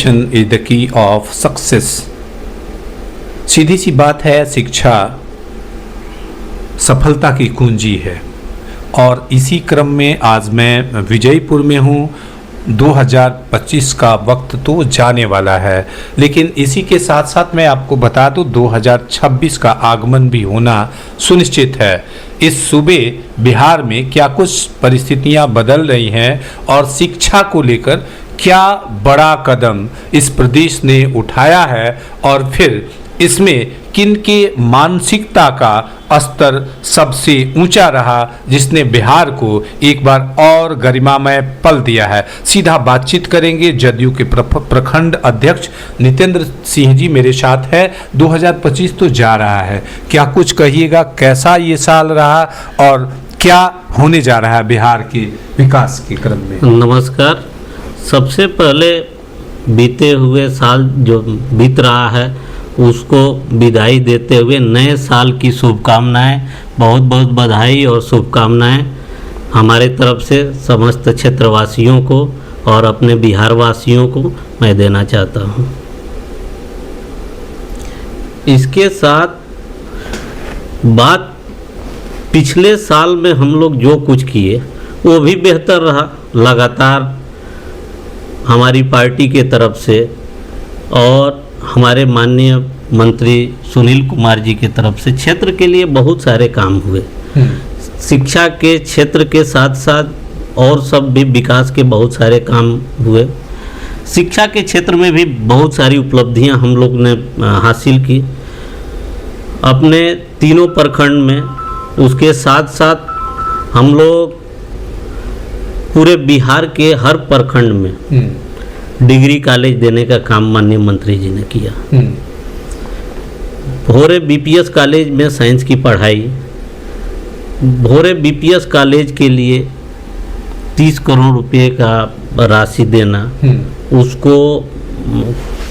Education is the key of success. सीधी सी बात है, शिक्षा सफलता की कुंजी है। और इसी क्रम में आज मैं विजयपुर में हूँ। 2025 का वक्त तो जाने वाला है, लेकिन इसी के साथ साथ मैं आपको बता दूं 2026 का आगमन भी होना सुनिश्चित है। इस सूबे बिहार में क्या कुछ परिस्थितियां बदल रही हैं और शिक्षा को लेकर क्या बड़ा कदम इस प्रदेश ने उठाया है, और फिर इसमें किन के मानसिकता का स्तर सबसे ऊंचा रहा जिसने बिहार को एक बार और गरिमामय पल दिया है। सीधा बातचीत करेंगे। जदयू के प्रखंड अध्यक्ष नितेंद्र सिंह जी मेरे साथ है। 2025 तो जा रहा है, क्या कुछ कहिएगा, कैसा ये साल रहा और क्या होने जा रहा है बिहार के विकास के क्रम में? नमस्कार। सबसे पहले बीते हुए साल जो बीत रहा है उसको विदाई देते हुए नए साल की शुभकामनाएं, बहुत बहुत बधाई और शुभकामनाएं हमारे तरफ से समस्त क्षेत्रवासियों को और अपने बिहार वासियों को मैं देना चाहता हूं। इसके साथ बात पिछले साल में हम लोग जो कुछ किए वो भी बेहतर रहा। लगातार हमारी पार्टी के तरफ से और हमारे माननीय मंत्री सुनील कुमार जी की तरफ से क्षेत्र के लिए बहुत सारे काम हुए। शिक्षा के क्षेत्र के साथ साथ और सब भी विकास के बहुत सारे काम हुए। शिक्षा के क्षेत्र में भी बहुत सारी उपलब्धियां हम लोग ने हासिल की अपने तीनों प्रखंड में। उसके साथ साथ हम लोग पूरे बिहार के हर प्रखंड में डिग्री कॉलेज देने का काम माननीय मंत्री जी ने किया। भोरे बीपीएस कॉलेज में साइंस की पढ़ाई, भोरे बीपीएस कॉलेज के लिए 30 करोड़ रुपए का राशि देना, उसको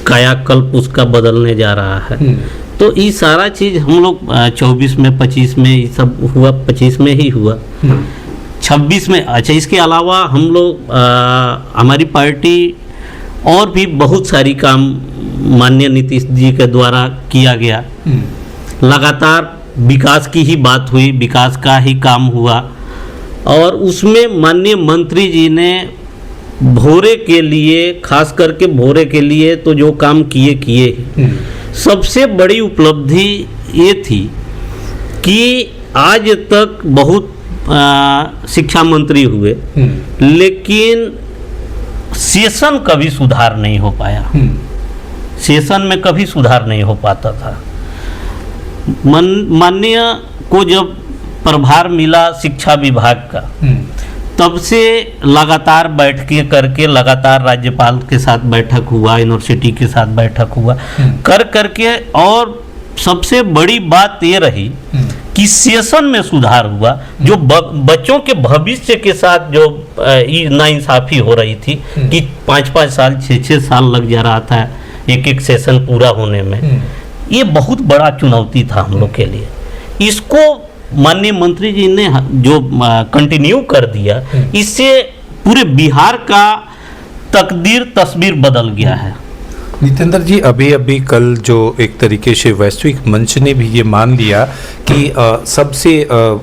कायाकल्प उसका बदलने जा रहा है। तो ये सारा चीज़ हम लोग 24 में 25 में ये सब हुआ, 25 में ही हुआ, 26 में। अच्छा, इसके अलावा हम लोग हमारी पार्टी और भी बहुत सारी काम माननीय नीतीश जी के द्वारा किया गया। लगातार विकास की ही बात हुई, विकास का ही काम हुआ और उसमें माननीय मंत्री जी ने भोरे के लिए, खास करके भोरे के लिए तो जो काम किए सबसे बड़ी उपलब्धि ये थी कि आज तक बहुत शिक्षा मंत्री हुए लेकिन सेशन कभी सुधार नहीं हो पाया। सेशन में कभी सुधार नहीं हो पाता था। माननीय को जब प्रभार मिला शिक्षा विभाग का, तब से लगातार बैठ के करके, लगातार राज्यपाल के साथ बैठक हुआ, यूनिवर्सिटी के साथ बैठक हुआ, करके और सबसे बड़ी बात ये रही कि सेशन में सुधार हुआ। जो बच्चों के भविष्य के साथ जो नाइंसाफ़ी हो रही थी कि 5-5 साल 6-6 साल लग जा रहा था एक सेशन पूरा होने में, ये बहुत बड़ा चुनौती था हम लोग के लिए। इसको माननीय मंत्री जी ने जो कंटिन्यू कर दिया, इससे पूरे बिहार का तस्वीर बदल गया है। नितेंद्र जी, अभी कल जो एक तरीके से वैश्विक मंच ने भी ये मान लिया कि सबसे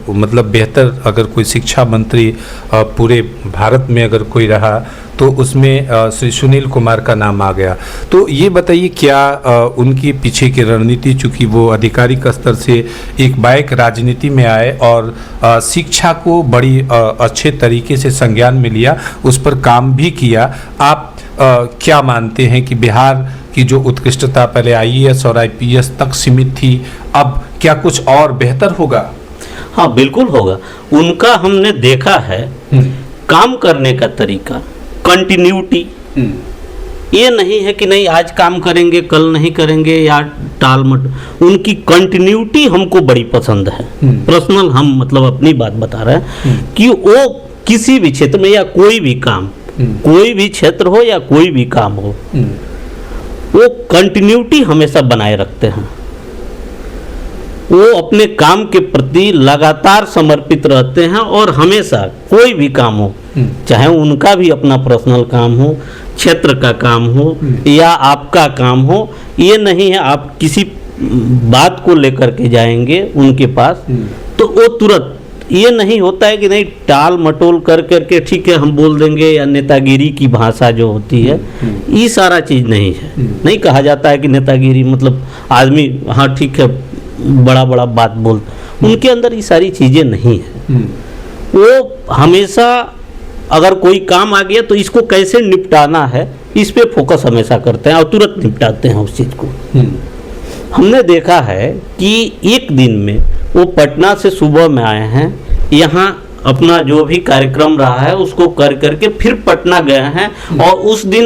मतलब बेहतर अगर कोई शिक्षा मंत्री पूरे भारत में अगर कोई रहा तो उसमें श्री सुनील कुमार का नाम आ गया। तो ये बताइए, क्या उनकी पीछे की रणनीति, चूँकि वो आधिकारिक स्तर से एक बाइक राजनीति में आए और शिक्षा को बड़ी अच्छे तरीके से संज्ञान में लिया, उस पर काम भी किया, आप क्या मानते हैं कि बिहार की जो उत्कृष्टता पहले आईएएस और आईपीएस तक सीमित थी, अब क्या कुछ और बेहतर होगा? हाँ, बिल्कुल होगा। उनका हमने देखा है काम करने का तरीका, कंटिन्यूटी। ये नहीं है कि नहीं आज काम करेंगे कल नहीं करेंगे या टाल मट। उनकी कंटिन्यूटी हमको बड़ी पसंद है। पर्सनल हम मतलब अपनी बात बता रहे हैं कि वो किसी भी क्षेत्र में या कोई भी काम, कोई भी क्षेत्र हो या कोई भी काम हो, वो कंटिन्यूटी हमेशा बनाए रखते हैं। वो अपने काम के प्रति लगातार समर्पित रहते हैं और हमेशा कोई भी काम हो, चाहे उनका भी अपना पर्सनल काम हो, क्षेत्र का काम हो या आपका काम हो, ये नहीं है आप किसी बात को लेकर के जाएंगे उनके पास तो वो तुरंत, ये नहीं होता है कि नहीं टाल मटोल कर करके ठीक है हम बोल देंगे, या नेतागिरी की भाषा जो होती है ये सारा चीज़ नहीं है। नहीं कहा जाता है कि नेतागिरी मतलब आदमी हाँ ठीक है बड़ा बड़ा बात बोल, उनके अंदर ये सारी चीज़ें नहीं है। वो हमेशा अगर कोई काम आ गया तो इसको कैसे निपटाना है इस पे फोकस हमेशा करते हैं और तुरंत निपटाते हैं उस चीज़ को। हमने देखा है कि एक दिन में वो पटना से सुबह में आए हैं, यहाँ अपना जो भी कार्यक्रम रहा है उसको कर करके फिर पटना गए हैं और उस दिन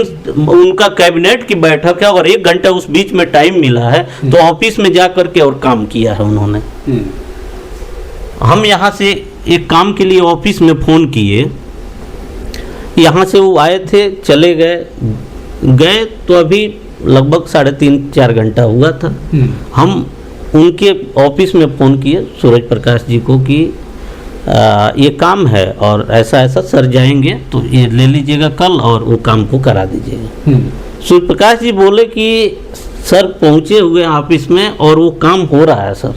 उनका कैबिनेट की बैठक है और 1 घंटा उस बीच में टाइम मिला है तो ऑफिस में जा करके और काम किया है उन्होंने। हम यहाँ से एक काम के लिए ऑफिस में फ़ोन किए, यहाँ से वो आए थे चले गए तो अभी लगभग 3.5-4 घंटा हुआ था। हम उनके ऑफिस में फ़ोन किए सूरज प्रकाश जी को कि ये काम है और ऐसा ऐसा सर जाएंगे तो ये ले लीजिएगा कल और वो काम को करा दीजिएगा। सूरज प्रकाश जी बोले कि सर पहुंचे हुए हैं ऑफिस में और वो काम हो रहा है सर।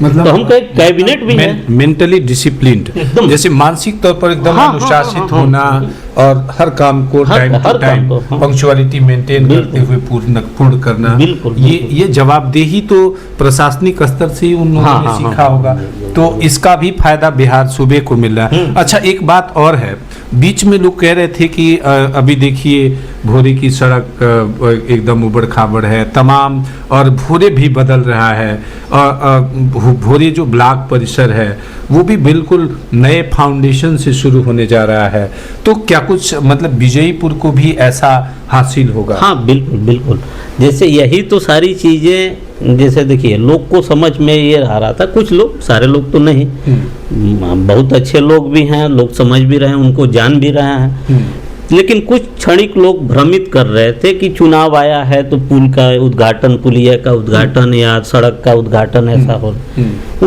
मतलब तो हम कहे कैबिनेट भी है मेंटली डिसिप्लिन्ड, जैसे मानसिक तौर पर एकदम अनुशासित होना और हर काम को time to time punctuality maintain करते हुए पूर्ण करना, ये जवाबदेही तो प्रशासनिक स्तर से ही उन्होंने सीखा होगा। तो इसका भी फायदा बिहार सूबे को मिल रहा है। अच्छा एक बात और है, बीच में लोग कह रहे थे कि अभी देखिए भोरे की सड़क एकदम उबड़ खाबड़ है तमाम, और भोरे भी बदल रहा है और भोरे जो ब्लॉक परिसर है वो भी बिल्कुल नए फाउंडेशन से शुरू होने जा रहा है। तो क्या कुछ मतलब विजयपुर को भी ऐसा हासिल होगा? हाँ बिल्कुल बिल्कुल, जैसे यही तो सारी चीज़ें, जैसे देखिए लोग को समझ में ये आ रहा था, कुछ लोग, सारे लोग तो नहीं, बहुत अच्छे लोग भी हैं, लोग समझ भी रहे हैं, उनको जान भी रहे हैं, लेकिन कुछ क्षणिक लोग भ्रमित कर रहे थे कि चुनाव आया है तो पुल का उद्घाटन, पुलिया का उद्घाटन या सड़क का उद्घाटन ऐसा हो।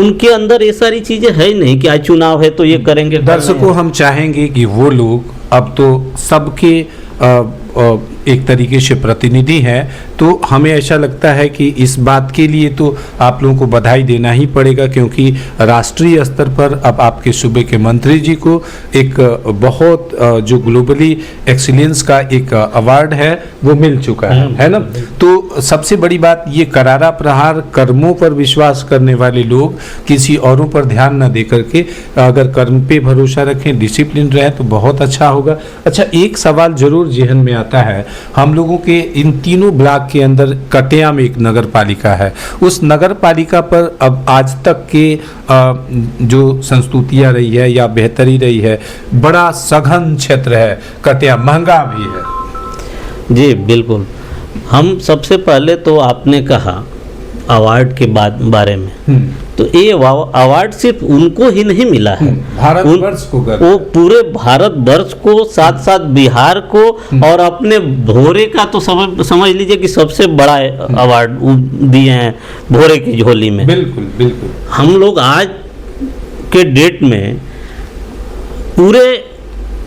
उनके अंदर ये सारी चीजें है ही नहीं कि आज चुनाव है तो ये करेंगे। दर्शकों हम चाहेंगे कि वो लोग अब तो सबके एक तरीके से प्रतिनिधि हैं, तो हमें ऐसा लगता है कि इस बात के लिए तो आप लोगों को बधाई देना ही पड़ेगा, क्योंकि राष्ट्रीय स्तर पर अब आपके सूबे के मंत्री जी को एक बहुत जो ग्लोबली एक्सीलेंस का एक अवार्ड है वो मिल चुका है ना। तो सबसे बड़ी बात ये करारा प्रहार कर्मों पर विश्वास करने वाले लोग किसी औरों पर ध्यान न दे करके अगर कर्म पे भरोसा रखें, डिसिप्लिन रहे तो बहुत अच्छा होगा। अच्छा एक सवाल जरूर जेहन में आता है, हम लोगों के इन तीनों ब्लॉक के अंदर कटिया में एक नगर पालिका है, उस नगर पालिका पर अब आज तक के जो संस्तुतियाँ रही है या बेहतरी रही है, बड़ा सघन क्षेत्र है कटिया, महंगा भी है। जी बिल्कुल, हम सबसे पहले तो आपने कहा अवार्ड के बारे में, तो ये अवार्ड सिर्फ उनको ही नहीं मिला है, भारत वर्ष को, वो पूरे भारत वर्ष को, साथ साथ बिहार को, और अपने भोरे का तो समझ लीजिए कि सबसे बड़ा अवार्ड दिए हैं भोरे की झोली में। बिल्कुल बिल्कुल, हम लोग आज के डेट में पूरे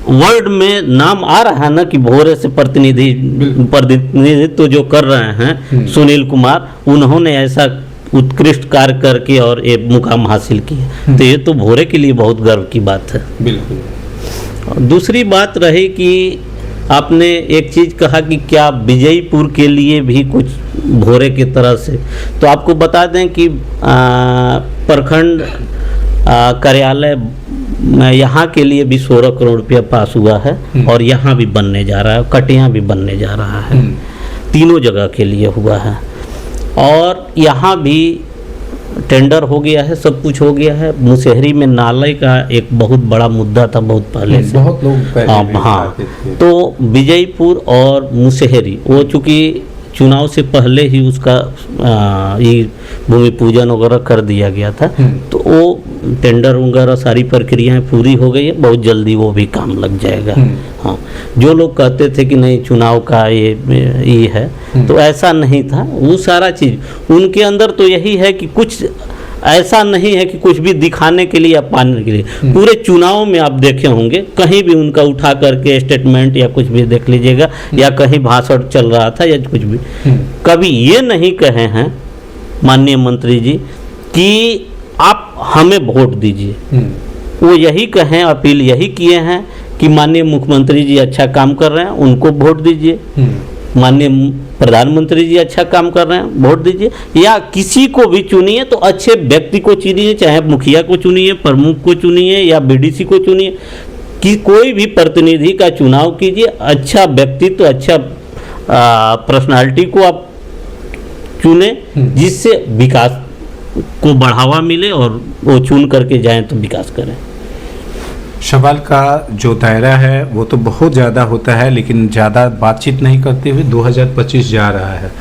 वर्ल्ड में नाम आ रहा है ना कि भोरे से प्रतिनिधित्व जो कर रहे हैं सुनील कुमार, उन्होंने ऐसा उत्कृष्ट कार्य करके और एक मुकाम हासिल किया, तो ये तो भोरे के लिए बहुत गर्व की बात है। बिल्कुल। दूसरी बात रही कि आपने एक चीज़ कहा कि क्या विजयपुर के लिए भी कुछ भोरे की तरह से, तो आपको बता दें कि प्रखंड कार्यालय यहाँ के लिए भी 16 करोड़ रुपया पास हुआ है और यहाँ भी बनने जा रहा है, कटिया भी बनने जा रहा है, तीनों जगह के लिए हुआ है। और यहाँ भी टेंडर हो गया है, सब कुछ हो गया है। मुसहरी में नाले का एक बहुत बड़ा मुद्दा था बहुत पहले से, बहुत लोग पहले हाँ, तो विजयपुर और मुसहरी वो चूँकि चुनाव से पहले ही उसका ये भूमि पूजन वगैरह कर दिया गया था, तो वो टेंडर वगैरह सारी प्रक्रियाएं पूरी हो गई है, बहुत जल्दी वो भी काम लग जाएगा। हाँ, जो लोग कहते थे कि नहीं चुनाव का ये है, तो ऐसा नहीं था। वो सारा चीज़ उनके अंदर तो यही है कि कुछ ऐसा नहीं है कि कुछ भी दिखाने के लिए या पाने के लिए। पूरे चुनाव में आप देखे होंगे, कहीं भी उनका उठा करके स्टेटमेंट या कुछ भी देख लीजिएगा, या कहीं भाषण चल रहा था या कुछ भी, कभी ये नहीं कहे हैं माननीय मंत्री जी कि आप हमें वोट दीजिए। वो यही कहें, अपील यही किए हैं कि माननीय मुख्यमंत्री जी अच्छा काम कर रहे हैं, उनको वोट दीजिए। माननीय प्रधानमंत्री जी अच्छा काम कर रहे हैं, वोट दीजिए। या किसी को भी चुनिए तो अच्छे व्यक्ति को चुनिए, चाहे मुखिया को चुनिए, प्रमुख को चुनिए या बीडीसी को चुनिए, कि कोई भी प्रतिनिधि का चुनाव कीजिए। अच्छा व्यक्तित्व, तो अच्छा पर्सनालिटी को आप चुने, जिससे विकास को बढ़ावा मिले और वो चुन करके जाएं तो विकास करें। सवाल का जो दायरा है वो तो बहुत ज़्यादा होता है, लेकिन ज़्यादा बातचीत नहीं करते हुए 2025 जा रहा है।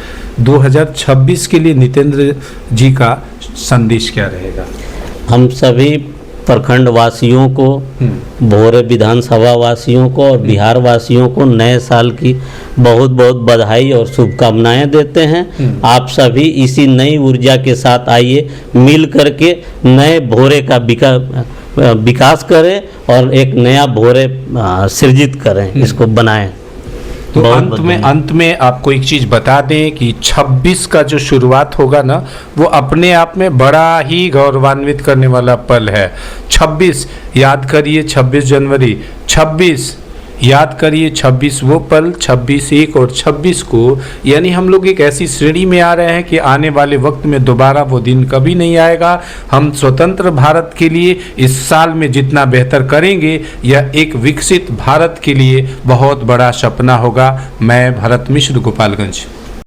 2026 के लिए नितेंद्र जी का संदेश क्या रहेगा? हम सभी प्रखंड वासियों को, भोरे विधानसभा वासियों को और बिहार वासियों को नए साल की बहुत बहुत बधाई और शुभकामनाएं देते हैं। आप सभी इसी नई ऊर्जा के साथ आइए, मिल करके नए भोरे का विकास करें और एक नया भोरे सृजित करें, इसको बनाएं। तो अंत में आपको एक चीज़ बता दें कि 26 का जो शुरुआत होगा ना, वो अपने आप में बड़ा ही गौरवान्वित करने वाला पल है। 26 याद करिए, 26 जनवरी 26 याद करिए, 26 वो पल, 26 एक और 26 को, यानी हम लोग एक ऐसी श्रेणी में आ रहे हैं कि आने वाले वक्त में दोबारा वो दिन कभी नहीं आएगा। हम स्वतंत्र भारत के लिए इस साल में जितना बेहतर करेंगे, यह एक विकसित भारत के लिए बहुत बड़ा सपना होगा। मैं भरत मिश्र, गोपालगंज।